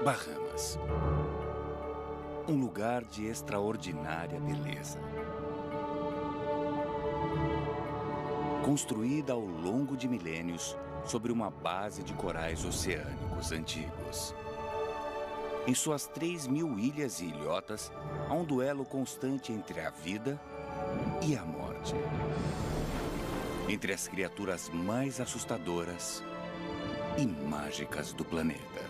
Bahamas. Um lugar de extraordinária beleza. Construída ao longo de milênios sobre uma base de corais oceânicos antigos. Em suas 3.000 ilhas e ilhotas, há um duelo constante entre a vida e a morte. Entre as criaturas mais assustadoras e mágicas do planeta.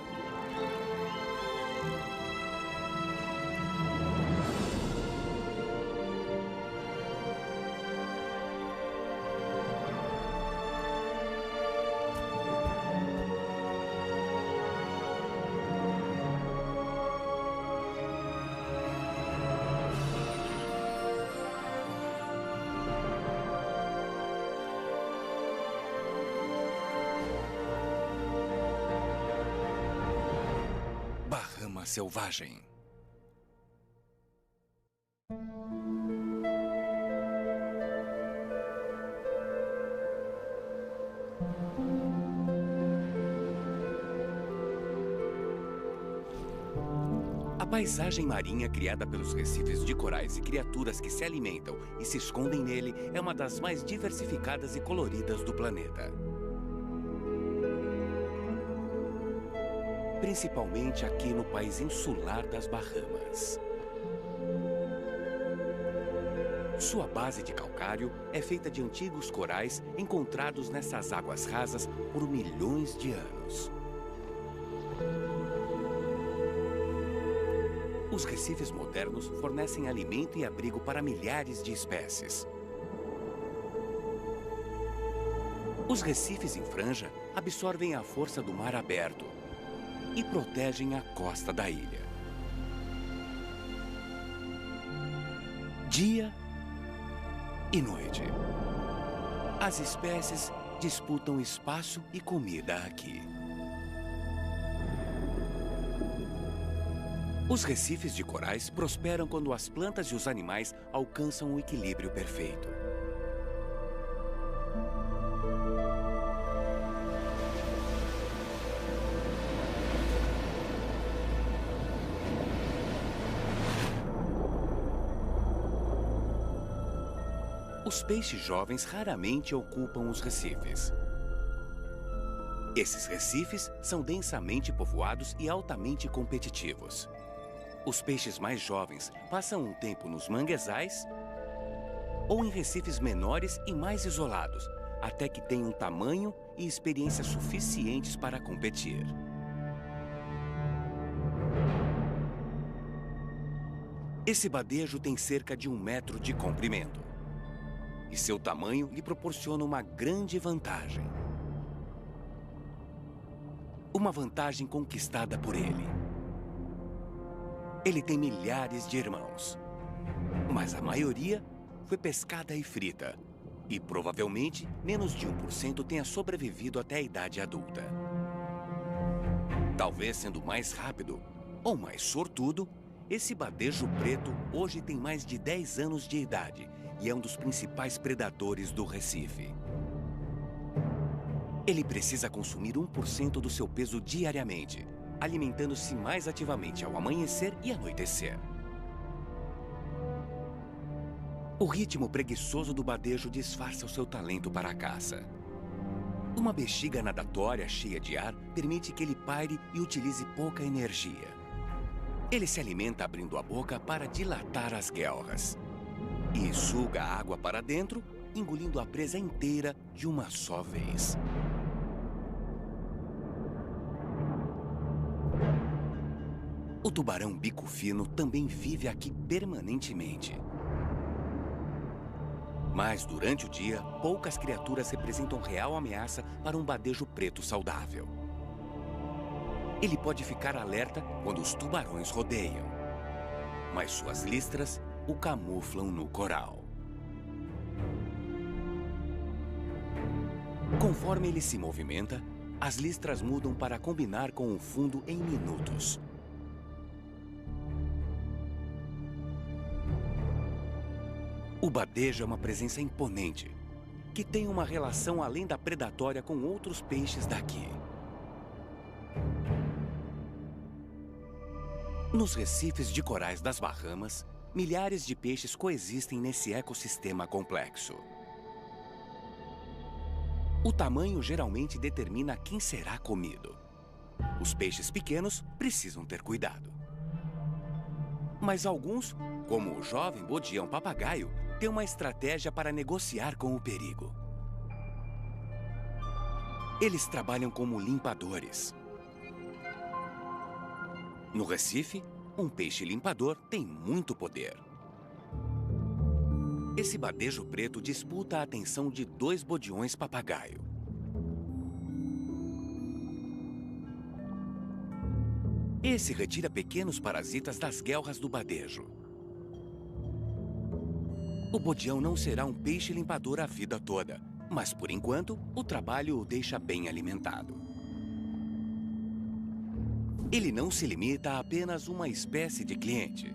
Bahama Selvagem. A paisagem marinha criada pelos recifes de corais e criaturas que se alimentam e se escondem nele é uma das mais diversificadas e coloridas do planeta. Principalmente aqui no país insular das Bahamas. Sua base de calcário é feita de antigos corais encontrados nessas águas rasas por milhões de anos. Os recifes modernos fornecem alimento e abrigo para milhares de espécies. Os recifes em franja absorvem a força do mar aberto e protegem a costa da ilha. Dia e noite. As espécies disputam espaço e comida aqui. Os recifes de corais prosperam quando as plantas e os animais alcançam o equilíbrio perfeito. Os peixes jovens raramente ocupam os recifes. Esses recifes são densamente povoados e altamente competitivos. Os peixes mais jovens passam um tempo nos manguezais ou em recifes menores e mais isolados, até que tenham tamanho e experiência suficientes para competir. Esse badejo tem cerca de 1 metro de comprimento. E seu tamanho lhe proporciona uma grande vantagem. Uma vantagem conquistada por ele. Ele tem milhares de irmãos, mas a maioria foi pescada e frita. E provavelmente menos de 1% tenha sobrevivido até a idade adulta. Talvez sendo mais rápido ou mais sortudo, esse badejo preto hoje tem mais de 10 anos de idade e é um dos principais predadores do Recife. Ele precisa consumir 1% do seu peso diariamente, alimentando-se mais ativamente ao amanhecer e anoitecer. O ritmo preguiçoso do badejo disfarça o seu talento para a caça. Uma bexiga nadatória cheia de ar permite que ele paire e utilize pouca energia. Ele se alimenta abrindo a boca para dilatar as guelras. E suga a água para dentro, engolindo a presa inteira de uma só vez. O tubarão bico fino também vive aqui permanentemente. Mas durante o dia, poucas criaturas representam real ameaça para um badejo preto saudável. Ele pode ficar alerta quando os tubarões rodeiam, mas suas listras o camuflam no coral. Conforme ele se movimenta, as listras mudam para combinar com o fundo em minutos. O badejo é uma presença imponente, que tem uma relação além da predatória com outros peixes daqui. Nos recifes de corais das Bahamas, milhares de peixes coexistem nesse ecossistema complexo. O tamanho geralmente determina quem será comido. Os peixes pequenos precisam ter cuidado. Mas alguns, como o jovem bodião-papagaio, têm uma estratégia para negociar com o perigo. Eles trabalham como limpadores. No Recife, um peixe-limpador tem muito poder. Esse badejo preto disputa a atenção de 2 bodiões-papagaio. Esse retira pequenos parasitas das guelras do badejo. O bodião não será um peixe-limpador a vida toda, mas, por enquanto, o trabalho o deixa bem alimentado. Ele não se limita a apenas uma espécie de cliente.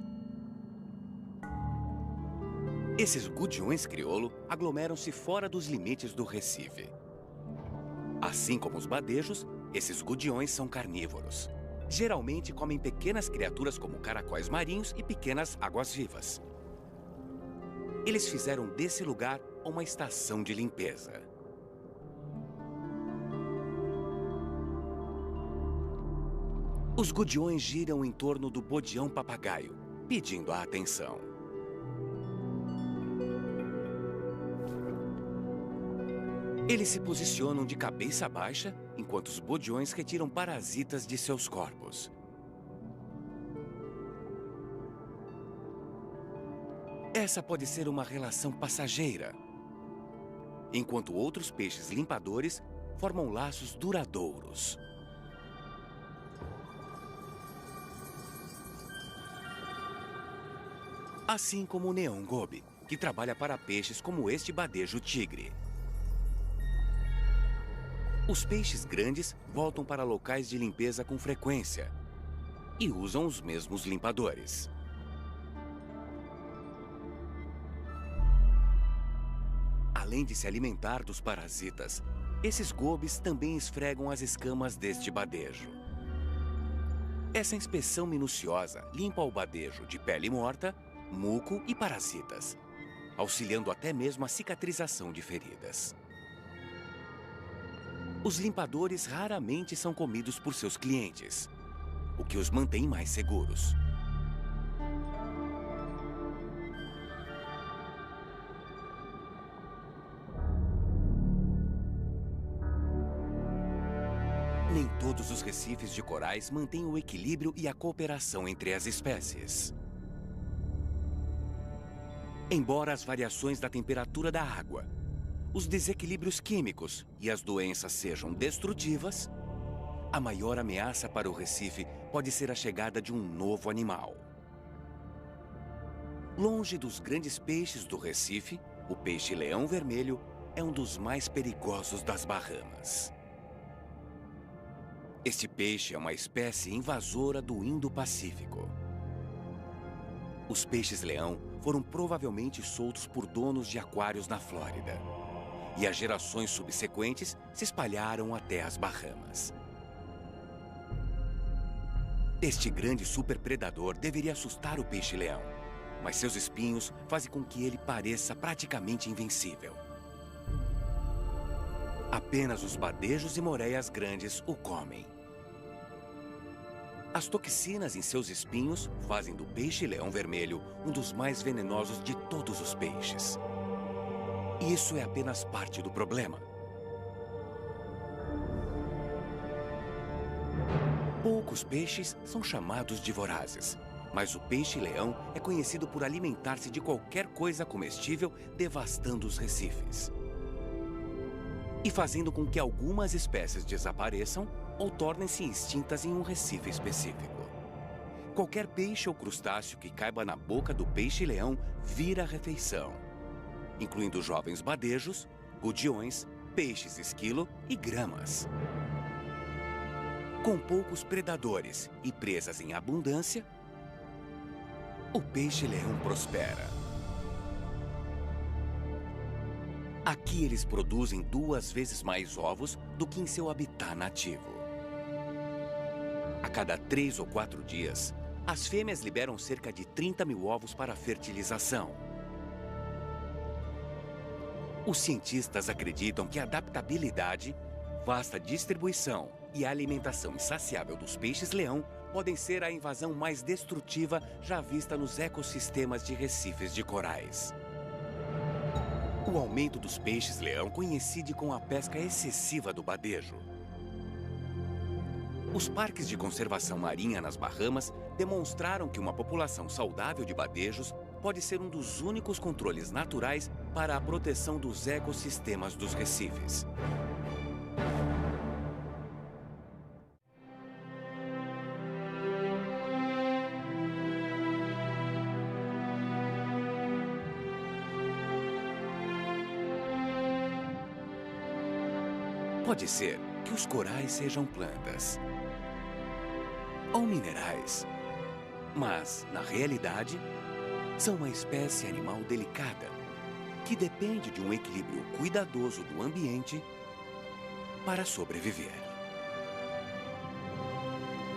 Esses gudiões crioulo aglomeram-se fora dos limites do Recife. Assim como os badejos, esses gudiões são carnívoros. Geralmente comem pequenas criaturas como caracóis marinhos e pequenas águas-vivas. Eles fizeram desse lugar uma estação de limpeza. Os gudiões giram em torno do bodião-papagaio, pedindo a atenção. Eles se posicionam de cabeça baixa, enquanto os bodiões retiram parasitas de seus corpos. Essa pode ser uma relação passageira, enquanto outros peixes limpadores formam laços duradouros. Assim como o neon gobe, que trabalha para peixes como este badejo tigre. Os peixes grandes voltam para locais de limpeza com frequência e usam os mesmos limpadores. Além de se alimentar dos parasitas, esses gobes também esfregam as escamas deste badejo. Essa inspeção minuciosa limpa o badejo de pele morta, muco e parasitas, auxiliando até mesmo a cicatrização de feridas. Os limpadores raramente são comidos por seus clientes, o que os mantém mais seguros. Nem todos os recifes de corais mantêm o equilíbrio e a cooperação entre as espécies. Embora as variações da temperatura da água, os desequilíbrios químicos e as doenças sejam destrutivas, a maior ameaça para o Recife pode ser a chegada de um novo animal. Longe dos grandes peixes do Recife, o peixe-leão vermelho é um dos mais perigosos das Bahamas. Este peixe é uma espécie invasora do Indo-Pacífico. Os peixes-leão foram provavelmente soltos por donos de aquários na Flórida. E as gerações subsequentes se espalharam até as Bahamas. Este grande superpredador deveria assustar o peixe-leão, mas seus espinhos fazem com que ele pareça praticamente invencível. Apenas os badejos e moreias grandes o comem. As toxinas em seus espinhos fazem do peixe-leão vermelho um dos mais venenosos de todos os peixes. E isso é apenas parte do problema. Poucos peixes são chamados de vorazes, mas o peixe-leão é conhecido por alimentar-se de qualquer coisa comestível, devastando os recifes. E fazendo com que algumas espécies desapareçam ou tornem-se extintas em um recife específico. Qualquer peixe ou crustáceo que caiba na boca do peixe-leão vira refeição, incluindo jovens badejos, gudiões, peixes esquilo e gramas. Com poucos predadores e presas em abundância, o peixe-leão prospera. Aqui eles produzem 2 vezes mais ovos do que em seu habitat nativo. A cada 3 ou 4 dias, As fêmeas liberam cerca de 30 mil ovos para a fertilização. Os cientistas acreditam que a adaptabilidade, vasta distribuição e a alimentação insaciável dos peixes-leão podem ser a invasão mais destrutiva já vista nos ecossistemas de recifes de corais. O aumento dos peixes-leão coincide com a pesca excessiva do badejo. Os parques de conservação marinha nas Bahamas demonstraram que uma população saudável de badejos pode ser um dos únicos controles naturais para a proteção dos ecossistemas dos recifes. Pode ser que os corais sejam plantas ou minerais, mas, na realidade, são uma espécie animal delicada que depende de um equilíbrio cuidadoso do ambiente para sobreviver.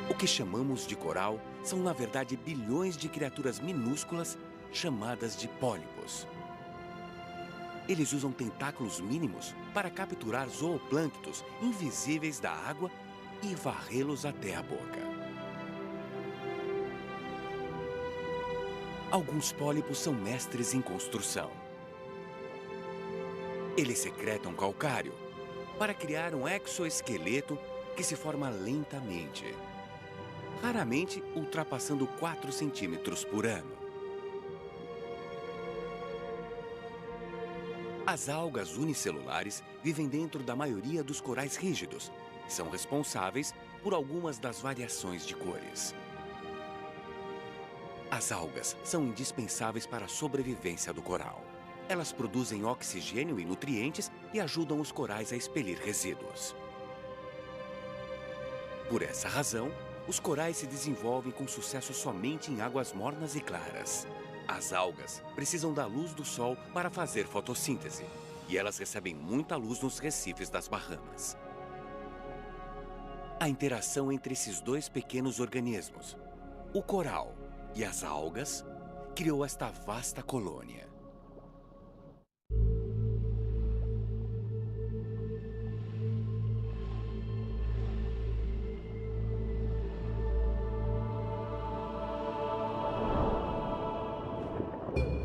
O que chamamos de coral são, na verdade, bilhões de criaturas minúsculas chamadas de pólipos. Eles usam tentáculos mínimos para capturar zooplânctons invisíveis da água e varrê-los até a boca. Alguns pólipos são mestres em construção. Eles secretam calcário para criar um exoesqueleto que se forma lentamente, raramente ultrapassando 4 centímetros por ano. As algas unicelulares vivem dentro da maioria dos corais rígidos e são responsáveis por algumas das variações de cores. As algas são indispensáveis para a sobrevivência do coral. Elas produzem oxigênio e nutrientes e ajudam os corais a expelir resíduos. Por essa razão, os corais se desenvolvem com sucesso somente em águas mornas e claras. As algas precisam da luz do sol para fazer fotossíntese, e elas recebem muita luz nos recifes das Bahamas. A interação entre esses dois pequenos organismos, o coral e as algas, criou esta vasta colônia.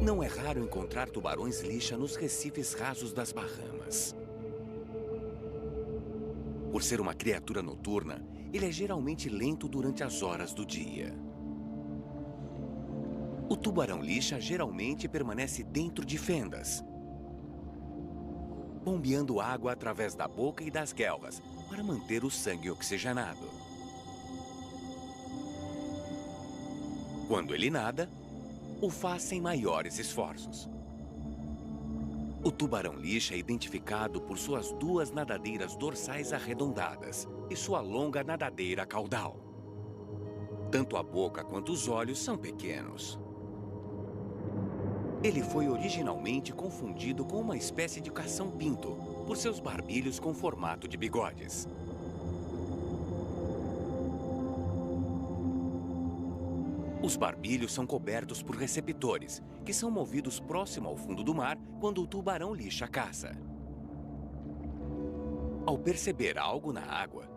Não é raro encontrar tubarões-lixa nos recifes rasos das Bahamas. Por ser uma criatura noturna, ele é geralmente lento durante as horas do dia. O tubarão-lixa geralmente permanece dentro de fendas, bombeando água através da boca e das guelras para manter o sangue oxigenado. Quando ele nada, o faz sem maiores esforços. O tubarão-lixa é identificado por suas duas nadadeiras dorsais arredondadas e sua longa nadadeira caudal. Tanto a boca quanto os olhos são pequenos. Ele foi originalmente confundido com uma espécie de cação-pinto por seus barbilhos com formato de bigodes. Os barbilhos são cobertos por receptores, que são movidos próximo ao fundo do mar quando o tubarão-lixa caça. Ao perceber algo na água,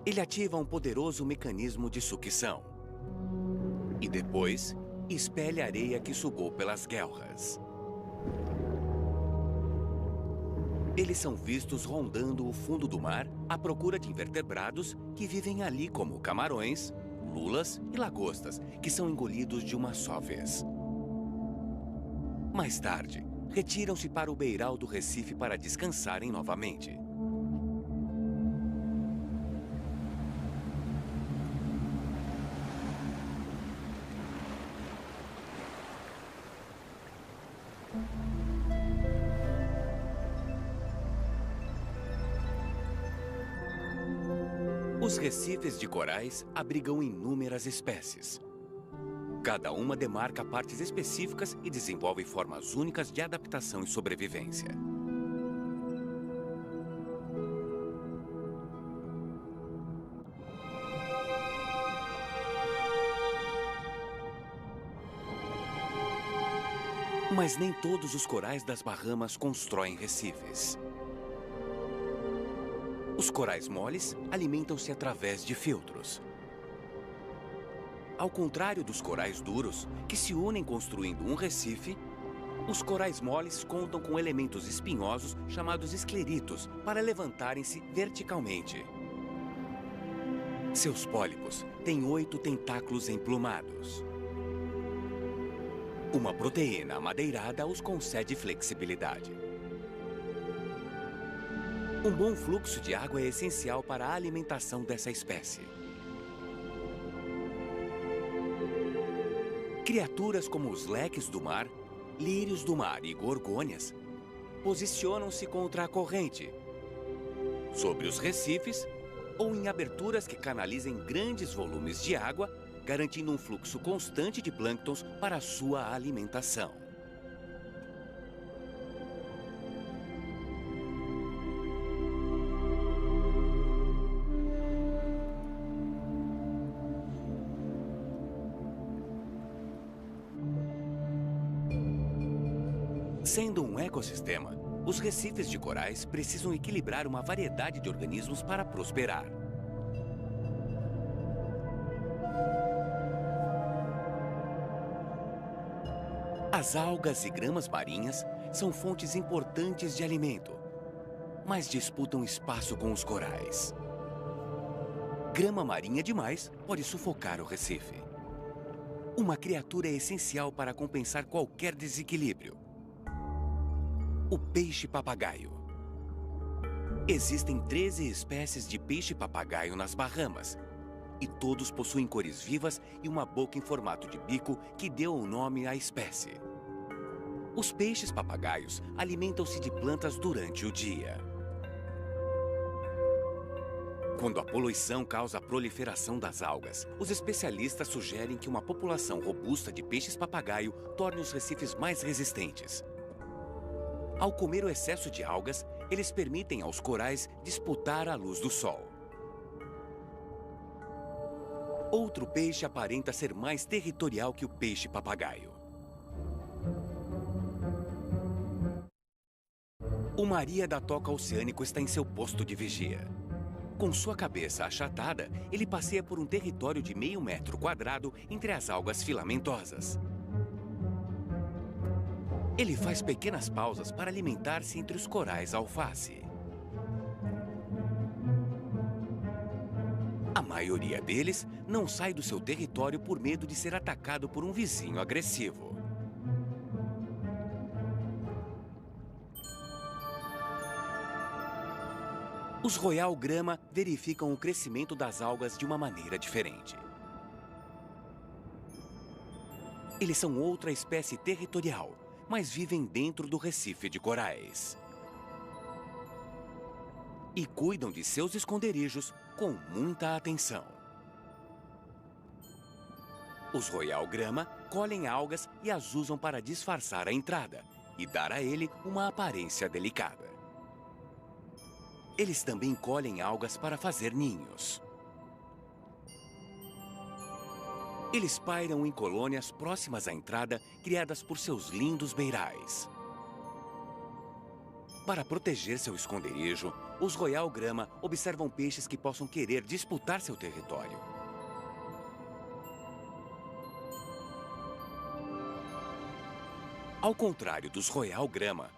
ele ativa um poderoso mecanismo de sucção. E depois, expele a areia que sugou pelas guelras. Eles são vistos rondando o fundo do mar à procura de invertebrados que vivem ali como camarões, lulas e lagostas, que são engolidos de uma só vez. Mais tarde, retiram-se para o beiral do recife para descansarem novamente. Os recifes de corais abrigam inúmeras espécies. Cada uma demarca partes específicas e desenvolve formas únicas de adaptação e sobrevivência. Mas nem todos os corais das Bahamas constroem recifes. Os corais moles alimentam-se através de filtros. Ao contrário dos corais duros, que se unem construindo um recife, os corais moles contam com elementos espinhosos chamados escleritos para levantarem-se verticalmente. Seus pólipos têm 8 tentáculos emplumados. Uma proteína amadeirada os concede flexibilidade. Um bom fluxo de água é essencial para a alimentação dessa espécie. Criaturas como os leques do mar, lírios do mar e gorgônias posicionam-se contra a corrente, sobre os recifes ou em aberturas que canalizem grandes volumes de água, garantindo um fluxo constante de plânctons para a sua alimentação. Sendo um ecossistema, os recifes de corais precisam equilibrar uma variedade de organismos para prosperar. As algas e gramas marinhas são fontes importantes de alimento, mas disputam espaço com os corais. Grama marinha demais pode sufocar o recife. Uma criatura é essencial para compensar qualquer desequilíbrio. O peixe-papagaio. Existem 13 espécies de peixe-papagaio nas Bahamas, e todos possuem cores vivas e uma boca em formato de bico que deu o nome à espécie. Os peixes-papagaios alimentam-se de plantas durante o dia. Quando a poluição causa a proliferação das algas, os especialistas sugerem que uma população robusta de peixes-papagaio torne os recifes mais resistentes. Ao comer o excesso de algas, eles permitem aos corais disputar a luz do sol. Outro peixe aparenta ser mais territorial que o peixe-papagaio. O Maria da Toca Oceânico está em seu posto de vigia. Com sua cabeça achatada, ele passeia por um território de meio metro quadrado entre as algas filamentosas. Ele faz pequenas pausas para alimentar-se entre os corais alface. A maioria deles não sai do seu território por medo de ser atacado por um vizinho agressivo. Os Royal Grama verificam o crescimento das algas de uma maneira diferente. Eles são outra espécie territorial, mas vivem dentro do recife de corais. E cuidam de seus esconderijos com muita atenção. Os Royal Grama colhem algas e as usam para disfarçar a entrada e dar a ele uma aparência delicada. Eles também colhem algas para fazer ninhos. Eles pairam em colônias próximas à entrada, criadas por seus lindos beirais. Para proteger seu esconderijo, os Royal Grama observam peixes que possam querer disputar seu território. Ao contrário dos Royal Grama,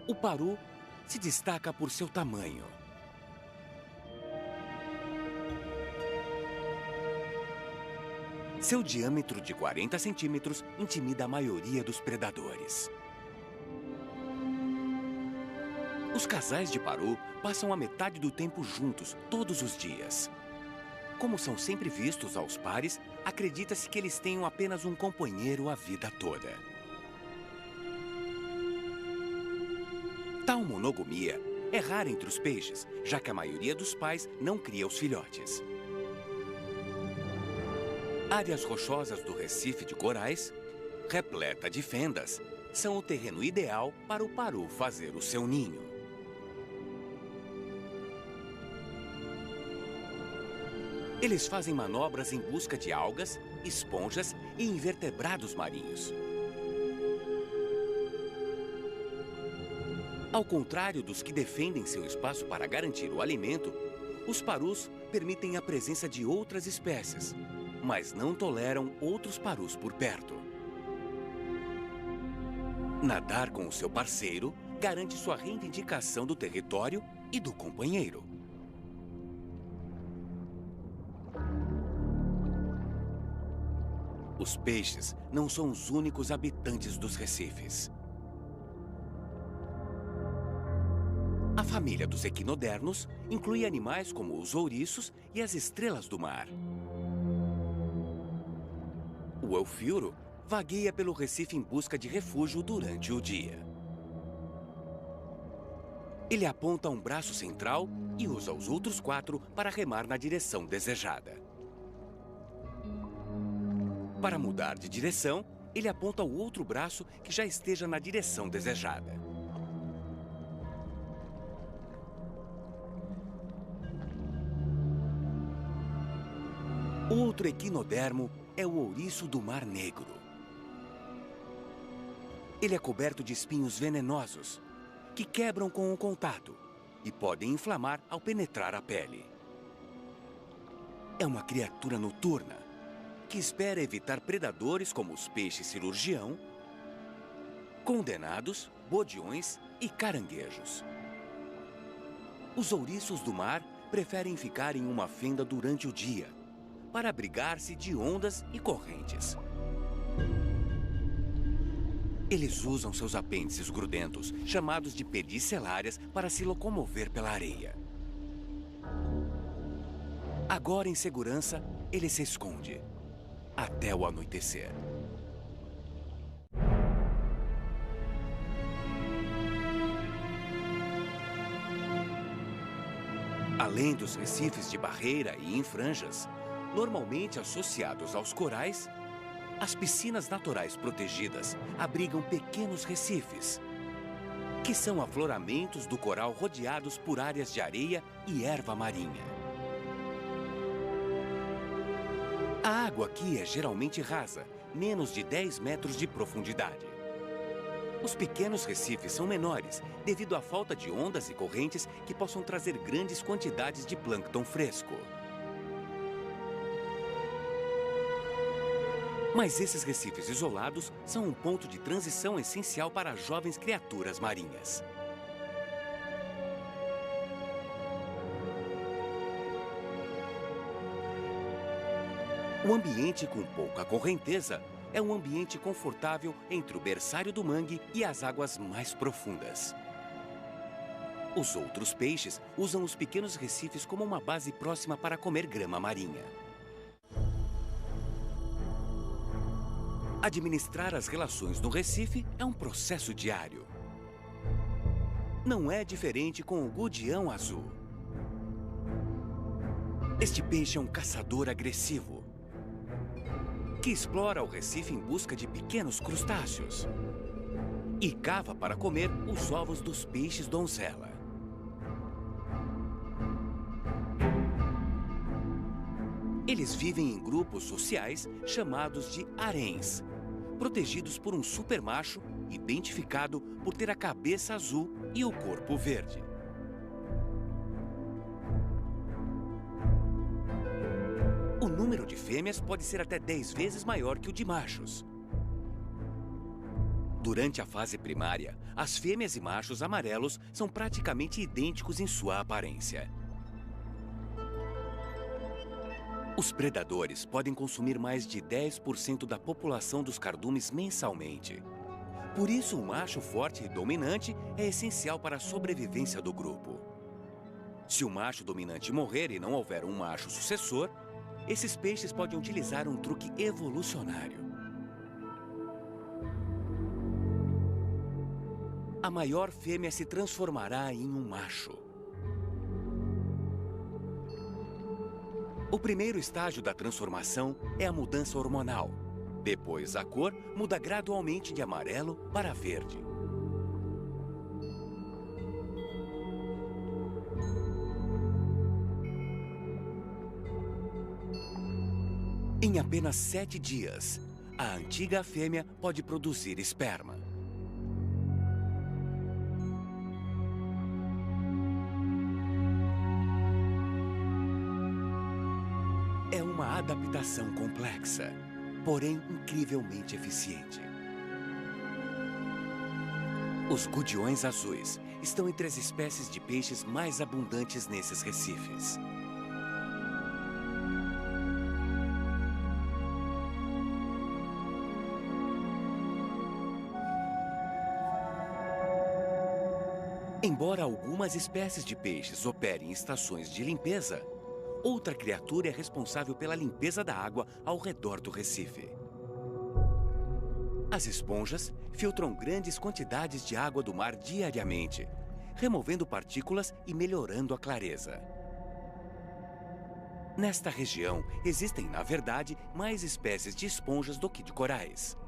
o paru se destaca por seu tamanho. Seu diâmetro de 40 centímetros intimida a maioria dos predadores. Os casais de paru passam a metade do tempo juntos, todos os dias. Como são sempre vistos aos pares, acredita-se que eles tenham apenas um companheiro a vida toda. Tal monogamia é rara entre os peixes, já que a maioria dos pais não cria os filhotes. Áreas rochosas do recife de corais, repleta de fendas, são o terreno ideal para o paru fazer o seu ninho. Eles fazem manobras em busca de algas, esponjas e invertebrados marinhos. Ao contrário dos que defendem seu espaço para garantir o alimento, os parus permitem a presença de outras espécies, mas não toleram outros parus por perto. Nadar com o seu parceiro garante sua reivindicação do território e do companheiro. Os peixes não são os únicos habitantes dos recifes. A família dos equinodermos inclui animais como os ouriços e as estrelas do mar. O eufilro vagueia pelo recife em busca de refúgio durante o dia. Ele aponta um braço central e usa os outros 4 para remar na direção desejada. Para mudar de direção, ele aponta o outro braço que já esteja na direção desejada. Outro equinodermo é o ouriço do Mar Negro. Ele é coberto de espinhos venenosos, que quebram com o contato e podem inflamar ao penetrar a pele. É uma criatura noturna, que espera evitar predadores como os peixes cirurgião, condenados, bodiões e caranguejos. Os ouriços do mar preferem ficar em uma fenda durante o dia, para abrigar-se de ondas e correntes. Eles usam seus apêndices grudentos, chamados de pedicelárias, para se locomover pela areia. Agora em segurança, ele se esconde, até o anoitecer. Além dos recifes de barreira e em franjas, normalmente associados aos corais, as piscinas naturais protegidas abrigam pequenos recifes, que são afloramentos do coral rodeados por áreas de areia e erva marinha. A água aqui é geralmente rasa, menos de 10 metros de profundidade. Os pequenos recifes são menores devido à falta de ondas e correntes que possam trazer grandes quantidades de plâncton fresco. Mas esses recifes isolados são um ponto de transição essencial para jovens criaturas marinhas. O ambiente com pouca correnteza é um ambiente confortável entre o berçário do mangue e as águas mais profundas. Os outros peixes usam os pequenos recifes como uma base próxima para comer grama marinha. Administrar as relações no recife é um processo diário. Não é diferente com o gudião azul. Este peixe é um caçador agressivo, que explora o recife em busca de pequenos crustáceos e cava para comer os ovos dos peixes donzela. Eles vivem em grupos sociais chamados de haréns, protegidos por um supermacho identificado por ter a cabeça azul e o corpo verde. O número de fêmeas pode ser até 10 vezes maior que o de machos. Durante a fase primária, as fêmeas e machos amarelos são praticamente idênticos em sua aparência. Os predadores podem consumir mais de 10% da população dos cardumes mensalmente. Por isso, o macho forte e dominante é essencial para a sobrevivência do grupo. Se o macho dominante morrer e não houver um macho sucessor, esses peixes podem utilizar um truque evolucionário. A maior fêmea se transformará em um macho. O primeiro estágio da transformação é a mudança hormonal. Depois, a cor muda gradualmente de amarelo para verde. Em apenas 7 dias, a antiga fêmea pode produzir esperma. É uma adaptação complexa, porém incrivelmente eficiente. Os gudiões azuis estão entre as espécies de peixes mais abundantes nesses recifes. Embora algumas espécies de peixes operem em estações de limpeza, outra criatura é responsável pela limpeza da água ao redor do recife. As esponjas filtram grandes quantidades de água do mar diariamente, removendo partículas e melhorando a clareza. Nesta região, existem, na verdade, mais espécies de esponjas do que de corais.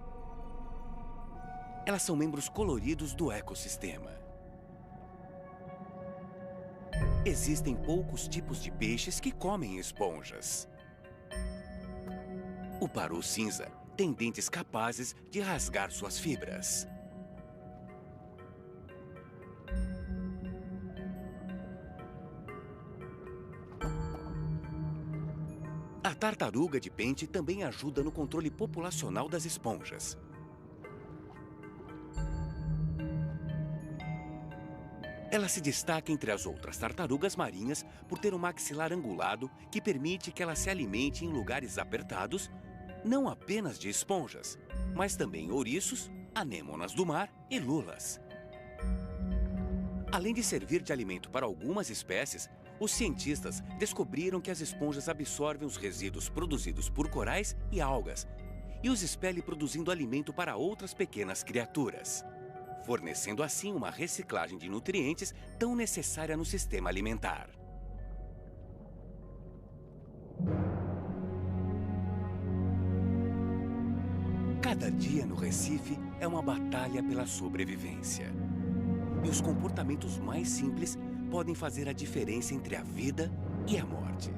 Elas são membros coloridos do ecossistema. Existem poucos tipos de peixes que comem esponjas. O paru cinza tem dentes capazes de rasgar suas fibras. A tartaruga de pente também ajuda no controle populacional das esponjas. Ela se destaca entre as outras tartarugas marinhas por ter um maxilar angulado que permite que ela se alimente em lugares apertados, não apenas de esponjas, mas também ouriços, anêmonas do mar e lulas. Além de servir de alimento para algumas espécies, os cientistas descobriram que as esponjas absorvem os resíduos produzidos por corais e algas e os expelem produzindo alimento para outras pequenas criaturas, fornecendo assim uma reciclagem de nutrientes tão necessária no sistema alimentar. Cada dia no Recife é uma batalha pela sobrevivência. E os comportamentos mais simples podem fazer a diferença entre a vida e a morte.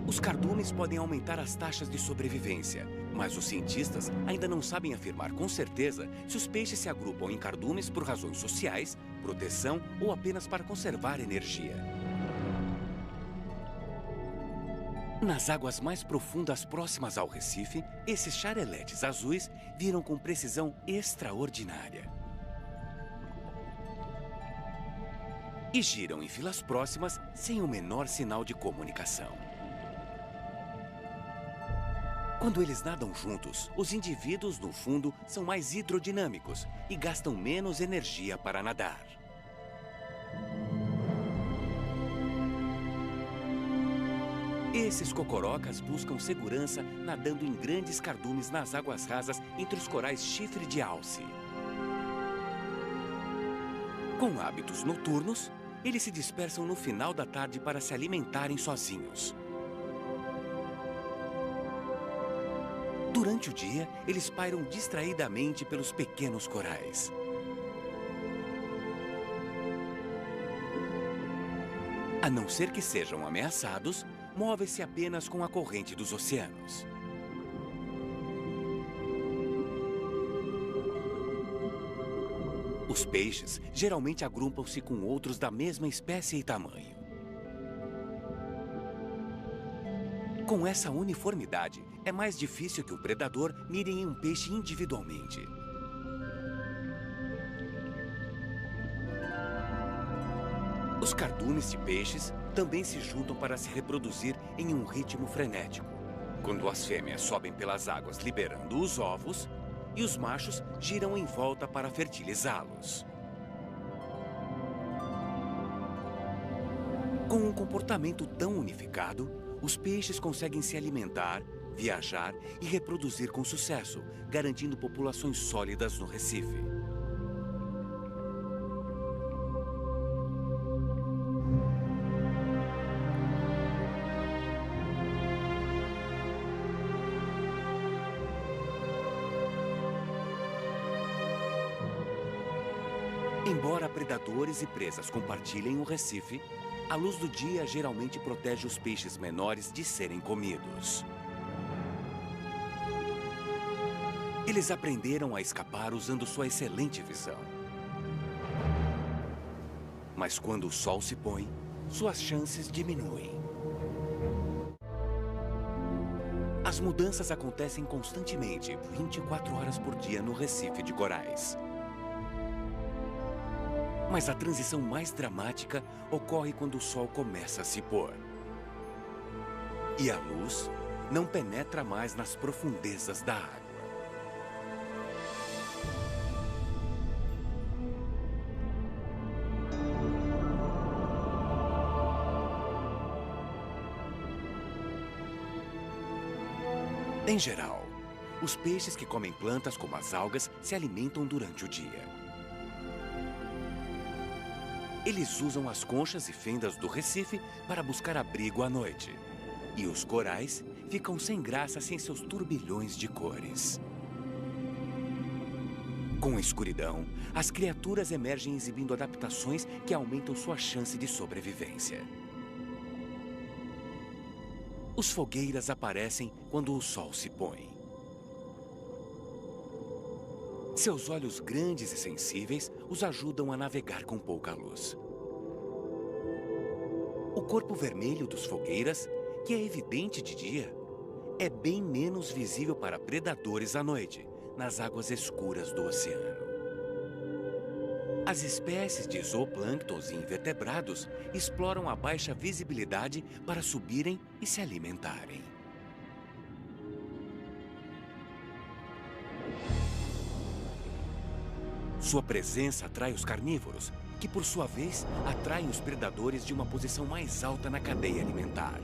Os cardumes podem aumentar as taxas de sobrevivência, mas os cientistas ainda não sabem afirmar com certeza se os peixes se agrupam em cardumes por razões sociais, proteção ou apenas para conservar energia. Nas águas mais profundas próximas ao Recife, esses xareletes azuis viram com precisão extraordinária. E giram em filas próximas sem o menor sinal de comunicação. Quando eles nadam juntos, os indivíduos no fundo são mais hidrodinâmicos e gastam menos energia para nadar. Esses cocorocas buscam segurança nadando em grandes cardumes nas águas rasas entre os corais chifre de alce. Com hábitos noturnos, eles se dispersam no final da tarde para se alimentarem sozinhos. Durante o dia, eles pairam distraidamente pelos pequenos corais. A não ser que sejam ameaçados, movem-se apenas com a corrente dos oceanos. Os peixes geralmente agrupam-se com outros da mesma espécie e tamanho. Com essa uniformidade, é mais difícil que o predador mire em um peixe individualmente. Os cardumes de peixes também se juntam para se reproduzir em um ritmo frenético, quando as fêmeas sobem pelas águas liberando os ovos e os machos giram em volta para fertilizá-los. Com um comportamento tão unificado, os peixes conseguem se alimentar, viajar e reproduzir com sucesso, garantindo populações sólidas no Recife. Embora predadores e presas compartilhem o Recife, a luz do dia geralmente protege os peixes menores de serem comidos. Eles aprenderam a escapar usando sua excelente visão. Mas quando o sol se põe, suas chances diminuem. As mudanças acontecem constantemente, 24 horas por dia no Recife de Corais. Mas a transição mais dramática ocorre quando o sol começa a se pôr. E a luz não penetra mais nas profundezas da água. Em geral, os peixes que comem plantas como as algas se alimentam durante o dia. Eles usam as conchas e fendas do Recife para buscar abrigo à noite. E os corais ficam sem graça sem seus turbilhões de cores. Com a escuridão, as criaturas emergem exibindo adaptações que aumentam sua chance de sobrevivência. Os fogueiras aparecem quando o sol se põe. Seus olhos grandes e sensíveis os ajudam a navegar com pouca luz. O corpo vermelho dos fogueiras, que é evidente de dia, é bem menos visível para predadores à noite, nas águas escuras do oceano. As espécies de zooplânctons e invertebrados exploram a baixa visibilidade para subirem e se alimentarem. Sua presença atrai os carnívoros, que por sua vez atraem os predadores de uma posição mais alta na cadeia alimentar.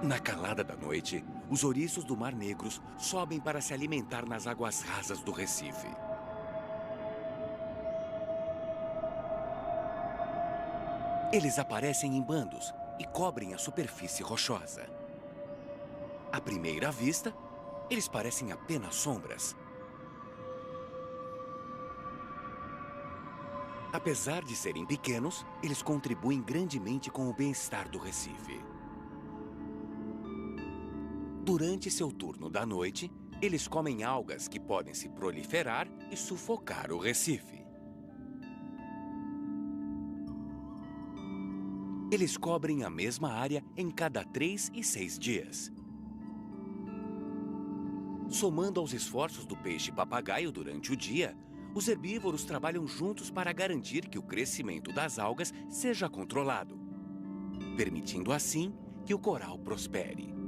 Na calada da noite, os ouriços do Mar Negro sobem para se alimentar nas águas rasas do Recife. Eles aparecem em bandos e cobrem a superfície rochosa. À primeira vista, eles parecem apenas sombras. Apesar de serem pequenos, eles contribuem grandemente com o bem-estar do Recife. Durante seu turno da noite, eles comem algas que podem se proliferar e sufocar o Recife. Eles cobrem a mesma área em cada 3 e 6 dias. Somando aos esforços do peixe-papagaio durante o dia, os herbívoros trabalham juntos para garantir que o crescimento das algas seja controlado, permitindo assim que o coral prospere.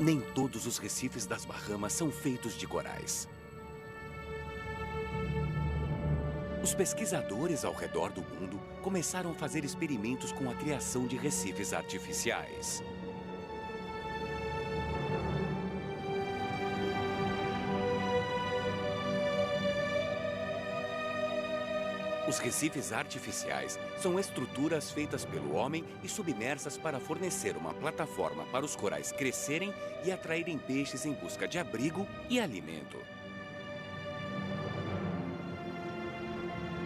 Nem todos os recifes das Bahamas são feitos de corais. Os pesquisadores ao redor do mundo começaram a fazer experimentos com a criação de recifes artificiais. Os recifes artificiais são estruturas feitas pelo homem e submersas para fornecer uma plataforma para os corais crescerem e atraírem peixes em busca de abrigo e alimento.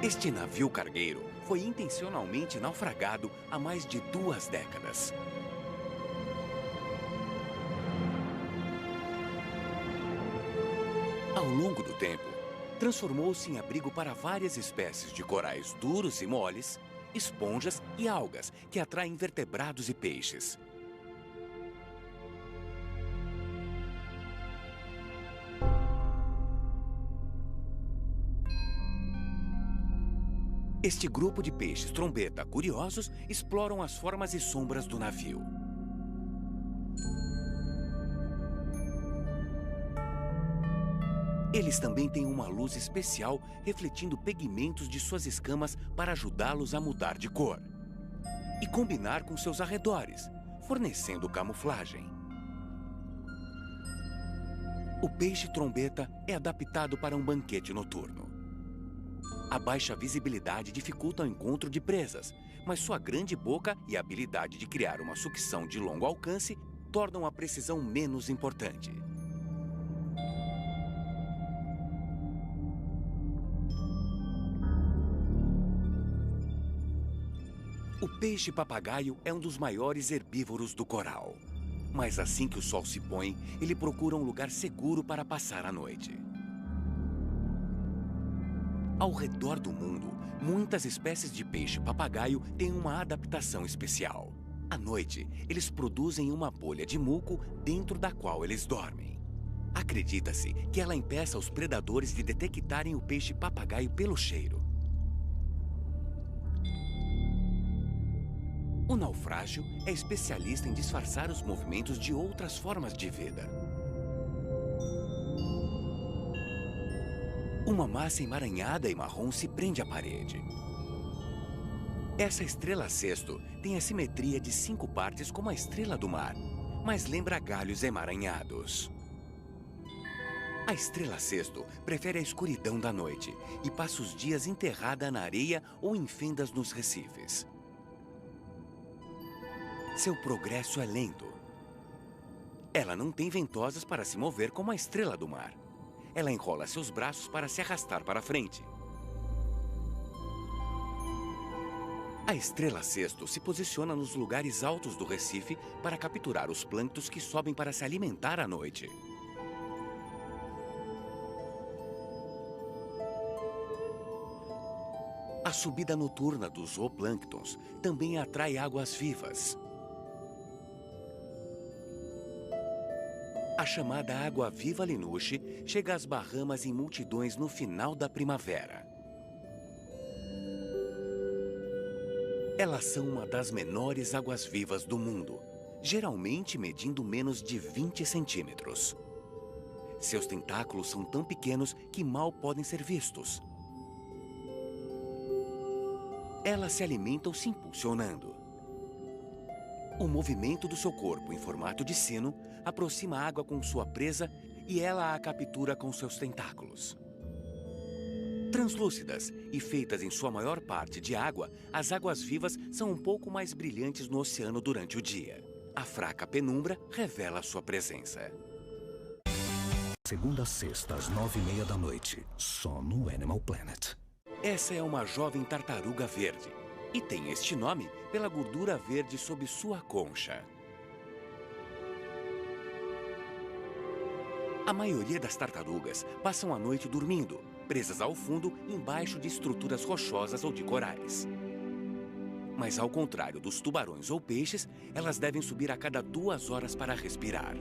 Este navio cargueiro foi intencionalmente naufragado há mais de 2 décadas. Ao longo do tempo, transformou-se em abrigo para várias espécies de corais duros e moles, esponjas e algas que atraem vertebrados e peixes. Este grupo de peixes trombeta curiosos exploram as formas e sombras do navio. Eles também têm uma luz especial refletindo pigmentos de suas escamas para ajudá-los a mudar de cor e combinar com seus arredores, fornecendo camuflagem. O peixe trombeta é adaptado para um banquete noturno. A baixa visibilidade dificulta o encontro de presas, mas sua grande boca e a habilidade de criar uma sucção de longo alcance tornam a precisão menos importante. O peixe-papagaio é um dos maiores herbívoros do coral. Mas assim que o sol se põe, ele procura um lugar seguro para passar a noite. Ao redor do mundo, muitas espécies de peixe-papagaio têm uma adaptação especial. À noite, eles produzem uma bolha de muco dentro da qual eles dormem. Acredita-se que ela impeça os predadores de detectarem o peixe-papagaio pelo cheiro. O naufrágio é especialista em disfarçar os movimentos de outras formas de vida. Uma massa emaranhada e marrom se prende à parede. Essa estrela cesto tem a simetria de 5 partes como a estrela do mar, mas lembra galhos emaranhados. A estrela cesto prefere a escuridão da noite e passa os dias enterrada na areia ou em fendas nos recifes. Seu progresso é lento. Ela não tem ventosas para se mover como a estrela do mar. Ela enrola seus braços para se arrastar para frente. A estrela cesto se posiciona nos lugares altos do recife para capturar os plânctons que sobem para se alimentar à noite. A subida noturna dos zooplânctons também atrai águas vivas. A chamada água-viva Linushe chega às Bahamas em multidões no final da primavera. Elas são uma das menores águas-vivas do mundo, geralmente medindo menos de 20 centímetros. Seus tentáculos são tão pequenos que mal podem ser vistos. Elas se alimentam se impulsionando. O movimento do seu corpo em formato de sino aproxima a água com sua presa e ela a captura com seus tentáculos. Translúcidas e feitas em sua maior parte de água, as águas-vivas são um pouco mais brilhantes no oceano durante o dia. A fraca penumbra revela sua presença. Segunda a sexta, às 9h30 da noite, só no Animal Planet. Essa é uma jovem tartaruga verde e tem este nome pela gordura verde sob sua concha. A maioria das tartarugas passam a noite dormindo, presas ao fundo embaixo de estruturas rochosas ou de corais. Mas ao contrário dos tubarões ou peixes, elas devem subir a cada 2 horas para respirar.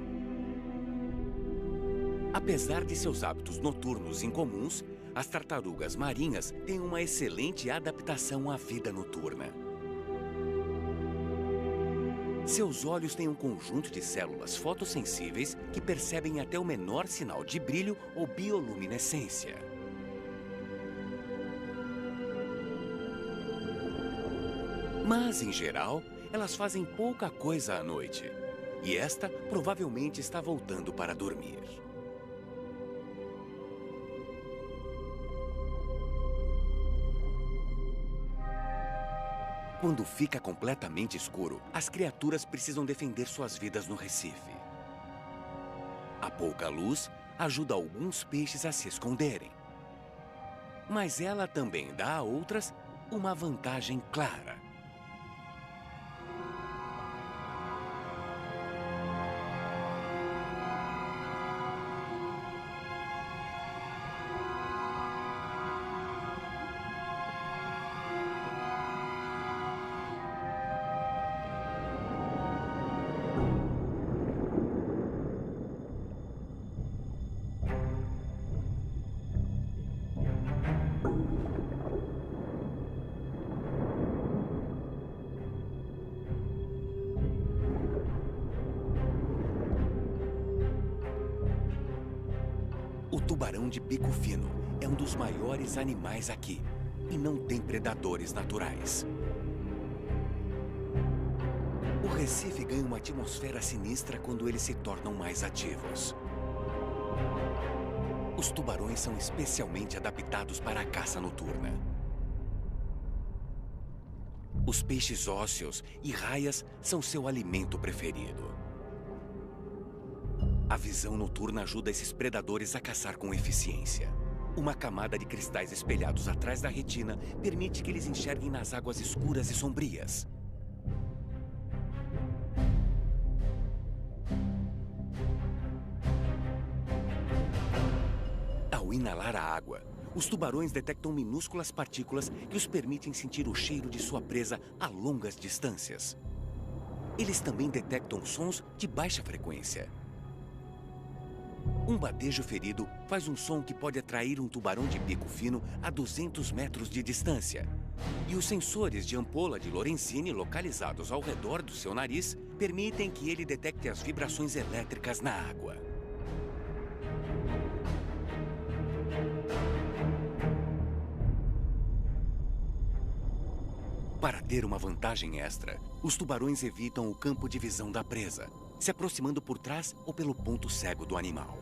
Apesar de seus hábitos noturnos incomuns, as tartarugas marinhas têm uma excelente adaptação à vida noturna. Seus olhos têm um conjunto de células fotossensíveis que percebem até o menor sinal de brilho ou bioluminescência. Mas, em geral, elas fazem pouca coisa à noite. E esta provavelmente está voltando para dormir. Quando fica completamente escuro, as criaturas precisam defender suas vidas no recife. A pouca luz ajuda alguns peixes a se esconderem. Mas ela também dá a outras uma vantagem clara. O tubarão de bico fino é um dos maiores animais aqui e não tem predadores naturais. O recife ganha uma atmosfera sinistra quando eles se tornam mais ativos. Os tubarões são especialmente adaptados para a caça noturna. Os peixes ósseos e raias são seu alimento preferido. A visão noturna ajuda esses predadores a caçar com eficiência. Uma camada de cristais espelhados atrás da retina permite que eles enxerguem nas águas escuras e sombrias. Ao inalar a água, os tubarões detectam minúsculas partículas que os permitem sentir o cheiro de sua presa a longas distâncias. Eles também detectam sons de baixa frequência. Um badejo ferido faz um som que pode atrair um tubarão de bico fino a 200 metros de distância. E os sensores de ampola de Lorenzini localizados ao redor do seu nariz permitem que ele detecte as vibrações elétricas na água. Para ter uma vantagem extra, os tubarões evitam o campo de visão da presa, se aproximando por trás ou pelo ponto cego do animal.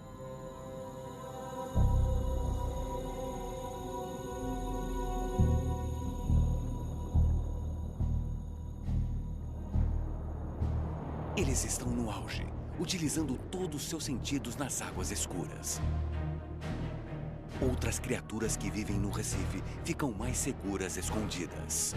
Eles estão no auge, utilizando todos os seus sentidos nas águas escuras. Outras criaturas que vivem no Recife ficam mais seguras escondidas.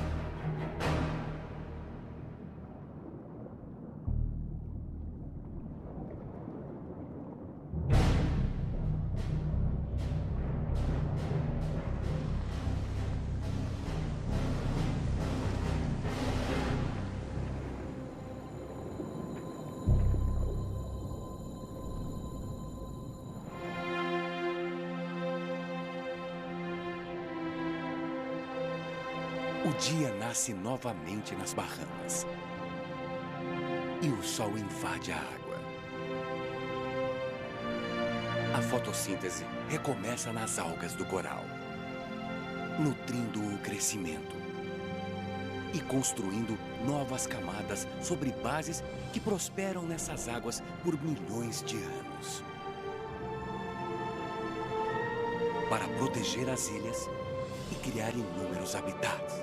O dia nasce novamente nas Bahamas. E o sol invade a água. A fotossíntese recomeça nas algas do coral, nutrindo o crescimento e construindo novas camadas sobre bases que prosperam nessas águas por milhões de anos. Para proteger as ilhas e criar inúmeros habitats.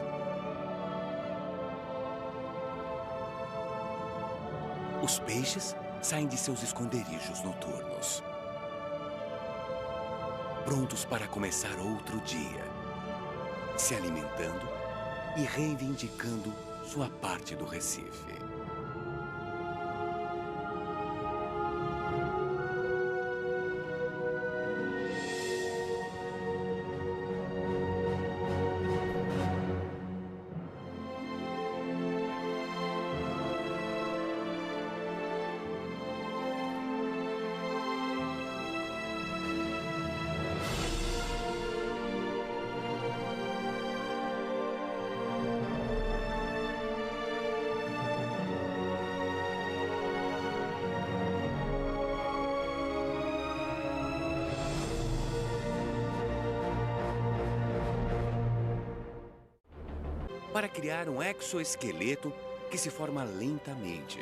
Os peixes saem de seus esconderijos noturnos, prontos para começar outro dia, se alimentando e reivindicando sua parte do Recife. Para criar um exoesqueleto que se forma lentamente,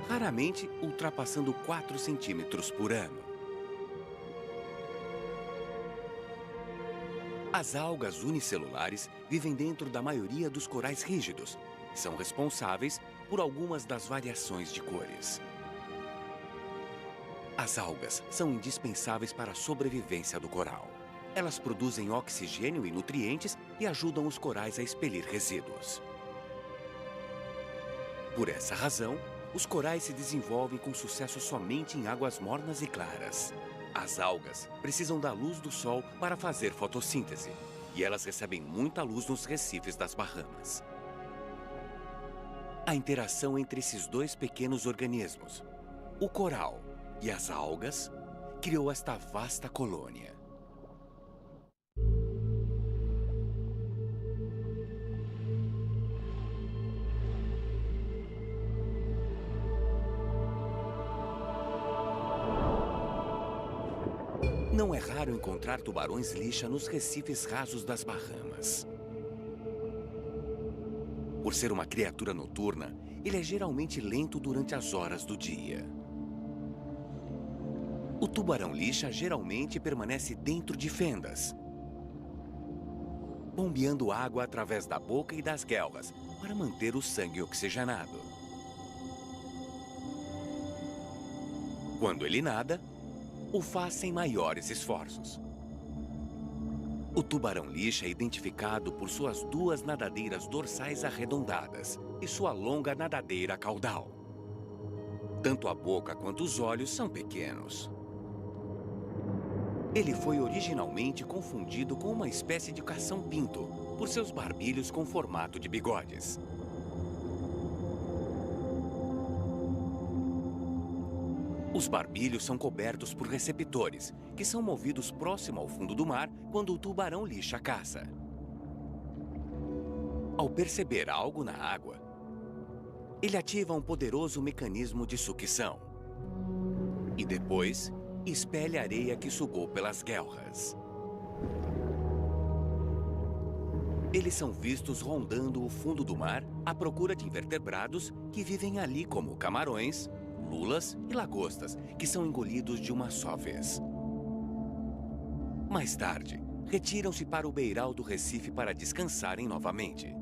raramente ultrapassando 4 centímetros por ano. As algas unicelulares vivem dentro da maioria dos corais rígidos e são responsáveis por algumas das variações de cores. As algas são indispensáveis para a sobrevivência do coral. Elas produzem oxigênio e nutrientes e ajudam os corais a expelir resíduos. Por essa razão, os corais se desenvolvem com sucesso somente em águas mornas e claras. As algas precisam da luz do sol para fazer fotossíntese, e elas recebem muita luz nos recifes das Bahamas. A interação entre esses dois pequenos organismos, o coral e as algas, criou esta vasta colônia. Não é raro encontrar tubarões-lixa nos recifes rasos das Bahamas. Por ser uma criatura noturna, ele é geralmente lento durante as horas do dia. O tubarão-lixa geralmente permanece dentro de fendas, bombeando água através da boca e das guelras para manter o sangue oxigenado. Quando ele nada, o faz sem maiores esforços. O tubarão-lixa é identificado por suas duas nadadeiras dorsais arredondadas e sua longa nadadeira caudal. Tanto a boca quanto os olhos são pequenos. Ele foi originalmente confundido com uma espécie de cação-pinto por seus barbilhos com formato de bigodes. Os barbilhos são cobertos por receptores, que são movidos próximo ao fundo do mar quando o tubarão-lixa caça. Ao perceber algo na água, ele ativa um poderoso mecanismo de sucção. E depois, expele a areia que sugou pelas guelras. Eles são vistos rondando o fundo do mar à procura de invertebrados que vivem ali como camarões, lulas e lagostas, que são engolidos de uma só vez. Mais tarde, retiram-se para o beiral do recife para descansarem novamente.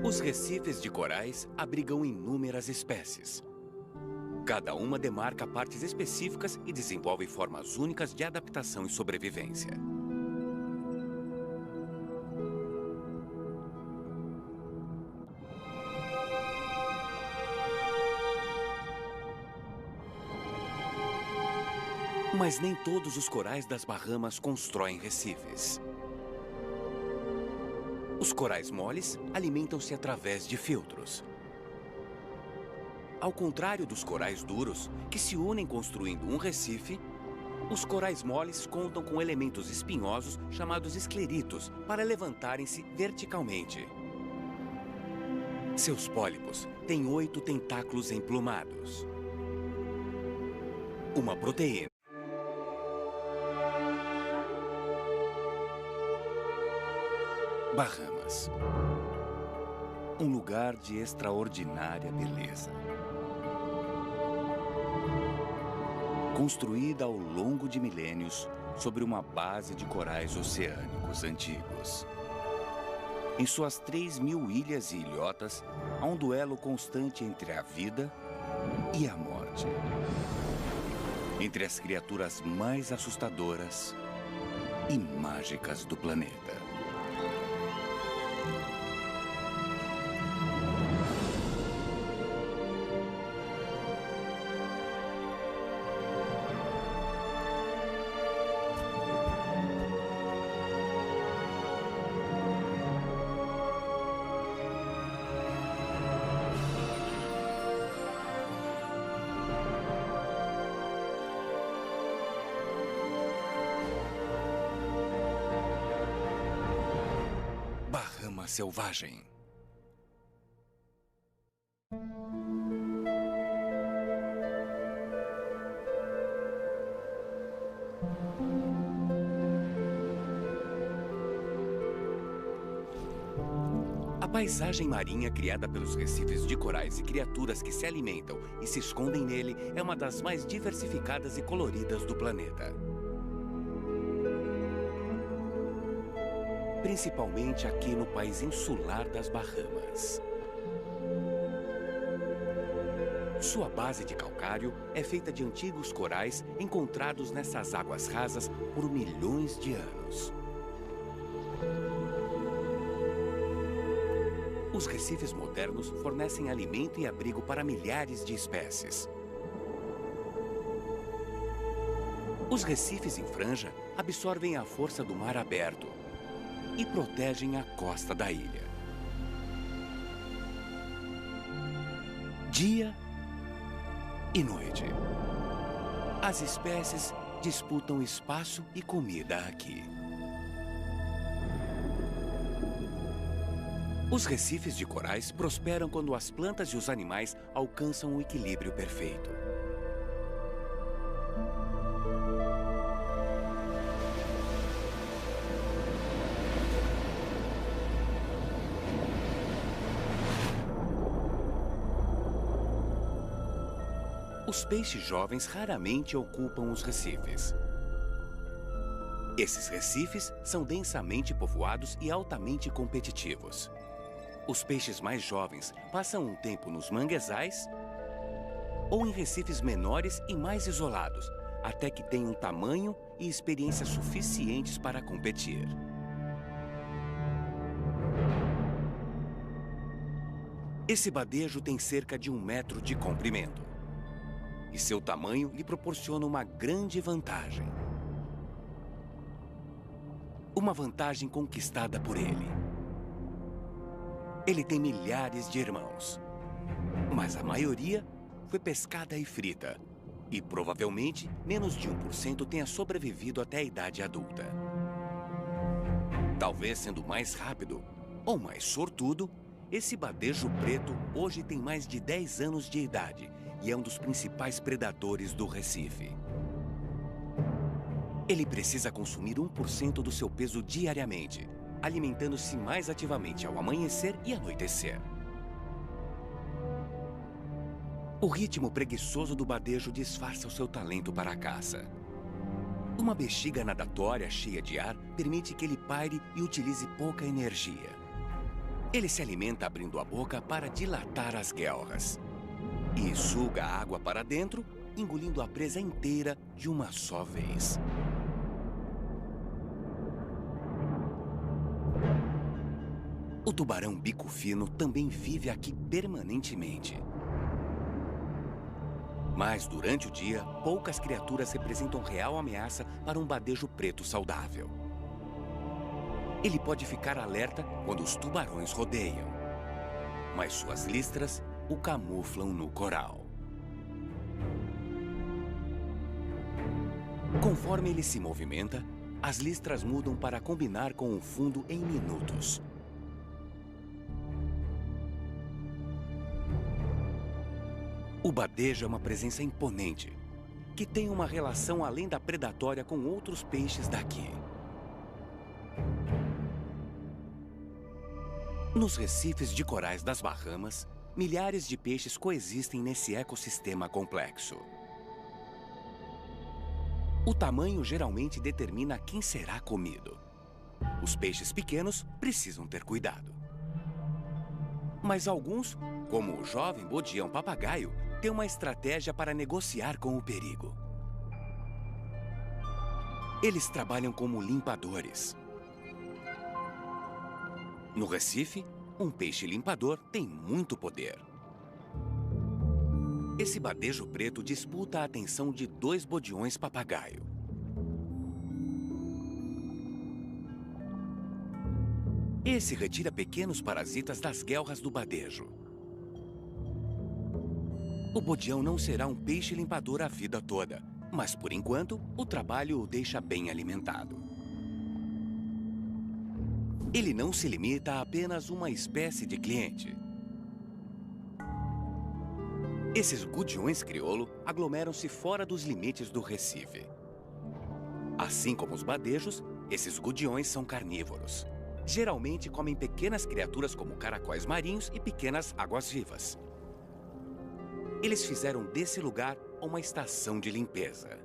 Os recifes de corais abrigam inúmeras espécies. Cada uma demarca partes específicas e desenvolve formas únicas de adaptação e sobrevivência. Mas nem todos os corais das Bahamas constroem recifes. Os corais moles alimentam-se através de filtros. Ao contrário dos corais duros, que se unem construindo um recife, os corais moles contam com elementos espinhosos chamados escleritos para levantarem-se verticalmente. Seus pólipos têm 8 tentáculos emplumados. Uma proteína. Bahamas. Um lugar de extraordinária beleza. Construída ao longo de milênios sobre uma base de corais oceânicos antigos. Em suas 3.000 ilhas e ilhotas, há um duelo constante entre a vida e a morte. Entre as criaturas mais assustadoras e mágicas do planeta. Selvagem. A paisagem marinha criada pelos recifes de corais e criaturas que se alimentam e se escondem nele é uma das mais diversificadas e coloridas do planeta. Principalmente aqui no país insular das Bahamas. Sua base de calcário é feita de antigos corais encontrados nessas águas rasas por milhões de anos. Os recifes modernos fornecem alimento e abrigo para milhares de espécies. Os recifes em franja absorvem a força do mar aberto e protegem a costa da ilha. Dia e noite. As espécies disputam espaço e comida aqui. Os recifes de corais prosperam quando as plantas e os animais alcançam o equilíbrio perfeito. Os peixes jovens raramente ocupam os recifes. Esses recifes são densamente povoados e altamente competitivos. Os peixes mais jovens passam um tempo nos manguezais ou em recifes menores e mais isolados, até que tenham tamanho e experiência suficientes para competir. Esse badejo tem cerca de 1 metro de comprimento. E seu tamanho lhe proporciona uma grande vantagem. Uma vantagem conquistada por ele. Ele tem milhares de irmãos, mas a maioria foi pescada e frita. E provavelmente menos de 1% tenha sobrevivido até a idade adulta. Talvez sendo mais rápido ou mais sortudo, esse badejo preto hoje tem mais de 10 anos de idade e é um dos principais predadores do Recife. Ele precisa consumir 1% do seu peso diariamente, alimentando-se mais ativamente ao amanhecer e anoitecer. O ritmo preguiçoso do badejo disfarça o seu talento para a caça. Uma bexiga nadatória cheia de ar permite que ele paire e utilize pouca energia. Ele se alimenta abrindo a boca para dilatar as guelras. E suga a água para dentro, engolindo a presa inteira de uma só vez. O tubarão bico fino também vive aqui permanentemente. Mas, durante o dia, poucas criaturas representam real ameaça para um badejo preto saudável. Ele pode ficar alerta quando os tubarões rodeiam, mas suas listras o camuflam no coral. Conforme ele se movimenta, as listras mudam para combinar com o fundo em minutos. O badejo é uma presença imponente, que tem uma relação além da predatória com outros peixes daqui. Nos recifes de corais das Bahamas, milhares de peixes coexistem nesse ecossistema complexo. O tamanho geralmente determina quem será comido. Os peixes pequenos precisam ter cuidado. Mas alguns, como o jovem bodião-papagaio, têm uma estratégia para negociar com o perigo. Eles trabalham como limpadores. No Recife, um peixe limpador tem muito poder. Esse badejo preto disputa a atenção de 2 bodiões-papagaio. Esse retira pequenos parasitas das guelras do badejo. O bodião não será um peixe limpador a vida toda, mas por enquanto o trabalho o deixa bem alimentado. Ele não se limita a apenas uma espécie de cliente. Esses gudiões crioulo aglomeram-se fora dos limites do Recife. Assim como os badejos, esses gudiões são carnívoros. Geralmente comem pequenas criaturas como caracóis marinhos e pequenas águas-vivas. Eles fizeram desse lugar uma estação de limpeza.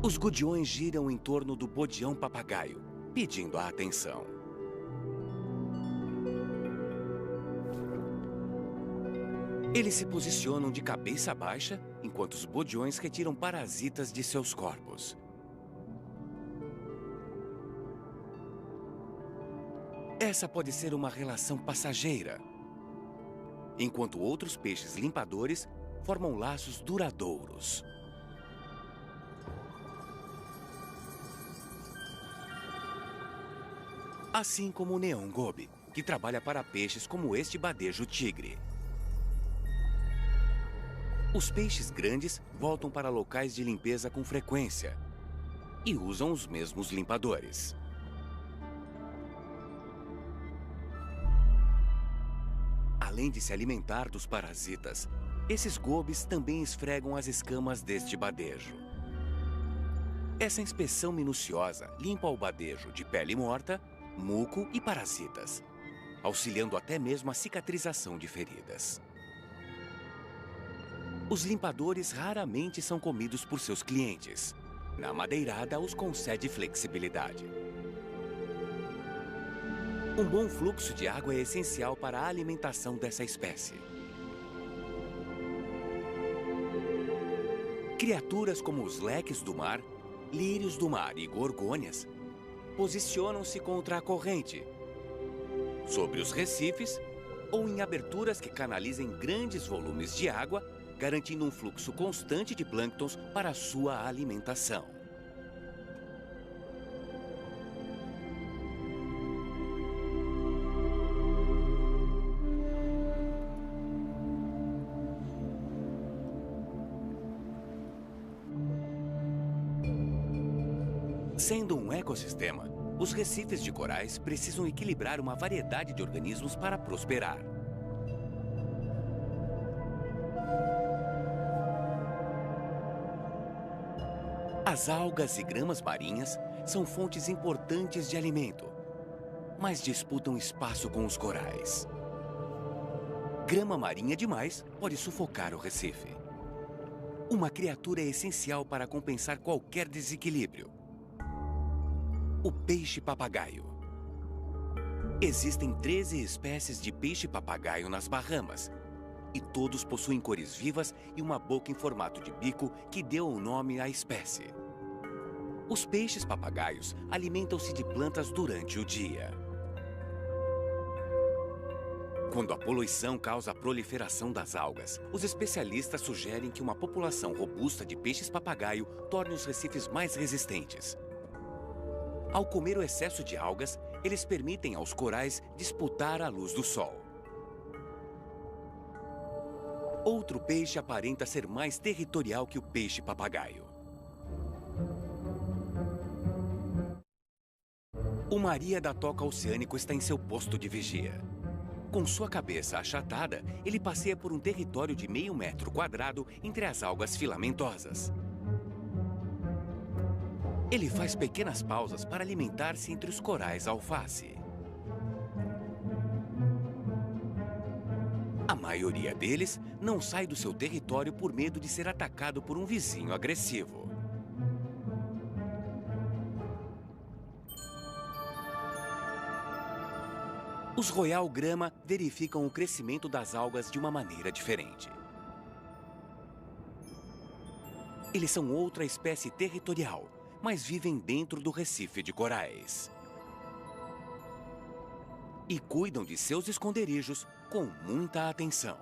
Os gudiões giram em torno do bodião-papagaio, pedindo a atenção. Eles se posicionam de cabeça baixa, enquanto os bodiões retiram parasitas de seus corpos. Essa pode ser uma relação passageira, enquanto outros peixes limpadores formam laços duradouros. Assim como o neon gobe, que trabalha para peixes como este badejo tigre. Os peixes grandes voltam para locais de limpeza com frequência e usam os mesmos limpadores. Além de se alimentar dos parasitas, esses gobes também esfregam as escamas deste badejo. Essa inspeção minuciosa limpa o badejo de pele morta, muco e parasitas, auxiliando até mesmo a cicatrização de feridas. Os limpadores raramente são comidos por seus clientes. Na madeirada, os concede flexibilidade. Um bom fluxo de água é essencial para a alimentação dessa espécie. Criaturas como os leques do mar, lírios do mar e gorgônias posicionam-se contra a corrente, sobre os recifes ou em aberturas que canalizem grandes volumes de água, garantindo um fluxo constante de plânctons para sua alimentação. Sendo um ecossistema, os recifes de corais precisam equilibrar uma variedade de organismos para prosperar. As algas e gramas marinhas são fontes importantes de alimento, mas disputam espaço com os corais. Grama marinha demais pode sufocar o recife. Uma criatura é essencial para compensar qualquer desequilíbrio. O peixe-papagaio. Existem 13 espécies de peixe-papagaio nas Bahamas, e todos possuem cores vivas e uma boca em formato de bico que deu o nome à espécie. Os peixes-papagaios alimentam-se de plantas durante o dia. Quando a poluição causa a proliferação das algas, os especialistas sugerem que uma população robusta de peixes-papagaio torne os recifes mais resistentes. Ao comer o excesso de algas, eles permitem aos corais disputar a luz do sol. Outro peixe aparenta ser mais territorial que o peixe-papagaio. O Maria da Toca Oceânico está em seu posto de vigia. Com sua cabeça achatada, ele passeia por um território de meio metro quadrado entre as algas filamentosas. Ele faz pequenas pausas para alimentar-se entre os corais alface. A maioria deles não sai do seu território por medo de ser atacado por um vizinho agressivo. Os Royal Grama verificam o crescimento das algas de uma maneira diferente. Eles são outra espécie territorial, mas vivem dentro do recife de corais. E cuidam de seus esconderijos com muita atenção.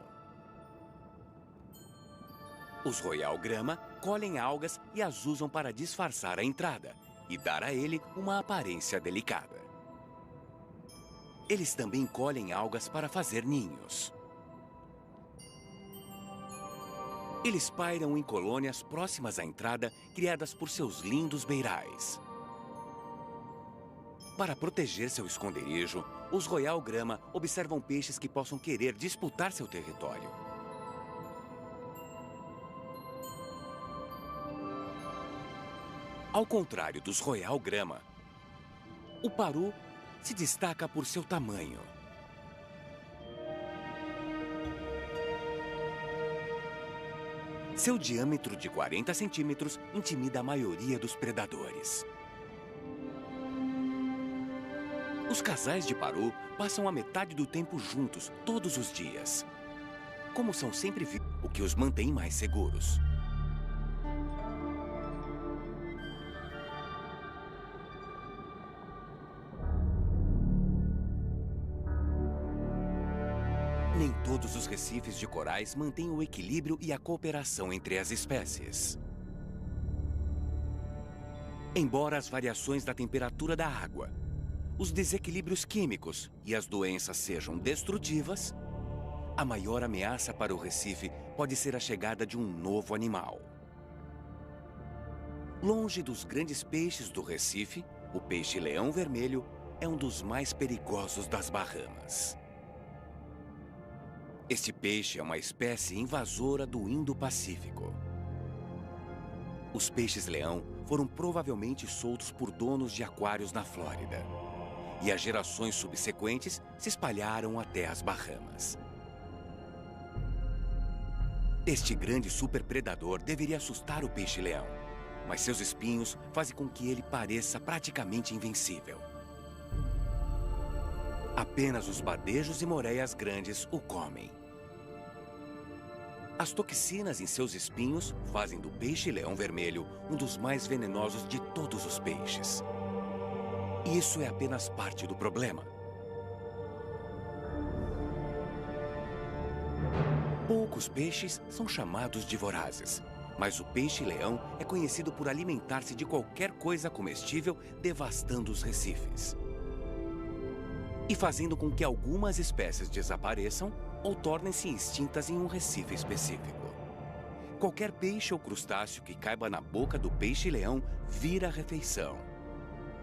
Os Royal Grama colhem algas e as usam para disfarçar a entrada e dar a ele uma aparência delicada. Eles também colhem algas para fazer ninhos. Eles pairam em colônias próximas à entrada, criadas por seus lindos beirais. Para proteger seu esconderijo, os Royal Grama observam peixes que possam querer disputar seu território. Ao contrário dos Royal Grama, o paru se destaca por seu tamanho. Seu diâmetro de 40 centímetros intimida a maioria dos predadores. Os casais de paru passam a metade do tempo juntos, todos os dias. Como são sempre vivos, o que os mantém mais seguros. Nem todos os recifes de corais mantêm o equilíbrio e a cooperação entre as espécies. Embora as variações da temperatura da água, os desequilíbrios químicos e as doenças sejam destrutivas, a maior ameaça para o recife pode ser a chegada de um novo animal. Longe dos grandes peixes do Recife, o peixe-leão vermelho é um dos mais perigosos das Bahamas. Este peixe é uma espécie invasora do Indo-Pacífico. Os peixes-leão foram provavelmente soltos por donos de aquários na Flórida. E as gerações subsequentes se espalharam até as Bahamas. Este grande superpredador deveria assustar o peixe-leão, mas seus espinhos fazem com que ele pareça praticamente invencível. Apenas os badejos e moreias grandes o comem. As toxinas em seus espinhos fazem do peixe-leão vermelho um dos mais venenosos de todos os peixes. E isso é apenas parte do problema. Poucos peixes são chamados de vorazes, mas o peixe-leão é conhecido por alimentar-se de qualquer coisa comestível, devastando os recifes. E fazendo com que algumas espécies desapareçam ou tornem-se extintas em um recife específico. Qualquer peixe ou crustáceo que caiba na boca do peixe-leão vira refeição,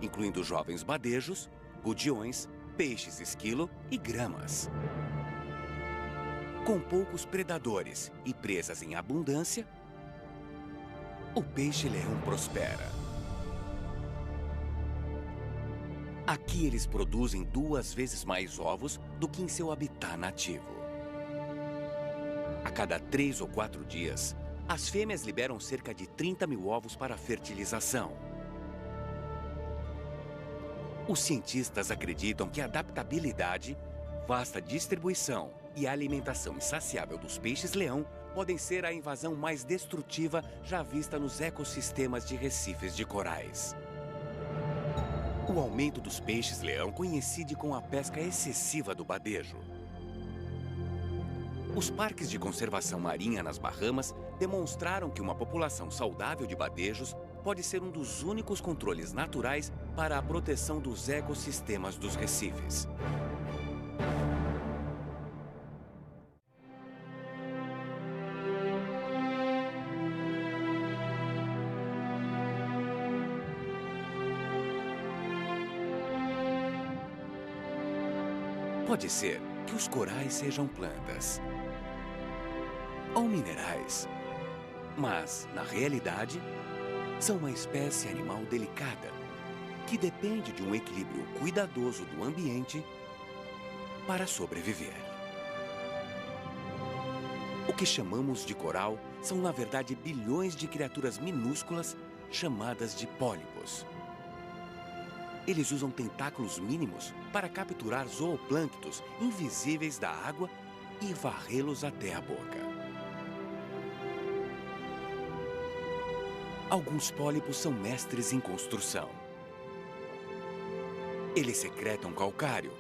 incluindo jovens badejos, gudiões, peixes esquilo e gramas. Com poucos predadores e presas em abundância, o peixe-leão prospera. Aqui eles produzem 2 vezes mais ovos do que em seu habitat nativo. A cada 3 ou 4 dias, as fêmeas liberam cerca de 30 mil ovos para fertilização. Os cientistas acreditam que a adaptabilidade, vasta distribuição e a alimentação insaciável dos peixes-leão podem ser a invasão mais destrutiva já vista nos ecossistemas de recifes de corais. O aumento dos peixes-leão coincide com a pesca excessiva do badejo. Os parques de conservação marinha nas Bahamas demonstraram que uma população saudável de badejos pode ser um dos únicos controles naturais para a proteção dos ecossistemas dos recifes. Pode ser que os corais sejam plantas ou minerais, mas, na realidade, são uma espécie animal delicada que depende de um equilíbrio cuidadoso do ambiente para sobreviver. O que chamamos de coral são, na verdade, bilhões de criaturas minúsculas chamadas de pólipos. Eles usam tentáculos mínimos para capturar zooplânctons invisíveis da água e varrê-los até a boca. Alguns pólipos são mestres em construção. Eles secretam calcário,